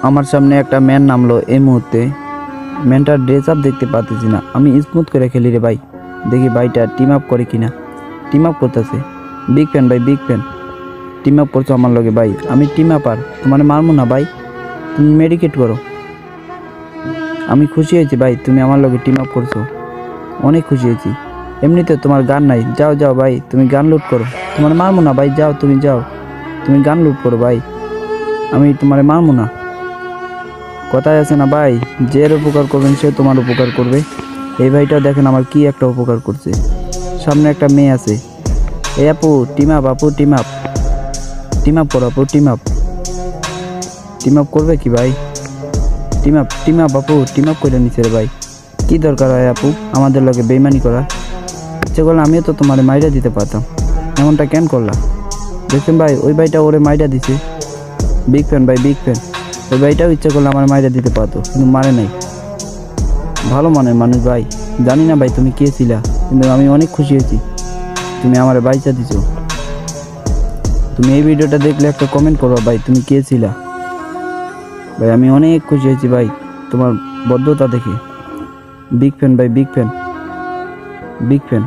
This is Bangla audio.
আমার সামনে একটা ম্যান নামলো এই মুহূর্তে। ম্যানটার ড্রেস আপ দেখতে পাচ্ছি না। আমি স্মুথ করে খেলি রে ভাই, দেখি ভাইটা টিম আপ করে কিনা। টিম আপ করতেছে, বিগ ফ্যান ভাই, বিগ ফ্যান। টিম আপ করছো আমার লগে ভাই, আমি টিম আপ আর তোমার মারমু না ভাই, তুমি মেডিকেট করো। আমি খুশি হয়েছি ভাই, তুমি আমার লগে টিম আপ করছো, অনেক খুশি হয়েছি। এমনিতে তোমার গান নাই, যাও যাও ভাই, তুমি গান লুট করো। তোমার মারমু না ভাই, যাও তুমি যাও, তুমি গান লুট করো ভাই, আমি তোমার মারমু না। কথায় আছে না ভাই, যে এর উপকার করবেন সে তোমার উপকার করবে। এই ভাইটাও দেখেন আমার কি একটা উপকার করছে। সামনে একটা মেয়ে আছে। এই আপু টিম আপ, আপু টিম আপ, টিম আপ করো আপু, টিম আপ। টিম আপ করবে কি ভাই? টিম আপ আপু, টিম আপ করে নিচ্ছে রে ভাই। কি দরকার হয় আপু আমাদের লগে বেইমানি করা? ইচ্ছে করলে আমিও তো তোমার মাইরা দিতে পারতাম, এমনটা কেন করলা? দেখছেন ভাই, ওই ভাইটা ওরে মাইরা দিছে। বিগ ফ্যান ভাই, বিগ ফ্যান। ওই ভাইটাও ইচ্ছে করলে আমার মাইরা দিতে পারতো, কিন্তু মারে নাই। ভালো মনের মানুষ ভাই। জানি না ভাই তুমি কে ছিলা, কিন্তু আমি অনেক খুশি হয়েছি তুমি আমার বাইচা দিছো। তুমি এই ভিডিওটা দেখলে একটা কমেন্ট করো ভাই, তুমি কে ছিলা ভাই। আমি অনেক খুশি হয়েছি ভাই তোমার বদ্ধতা দেখে। বিগ ফ্যান ভাই, বিগ ফ্যান, বিগ ফ্যান।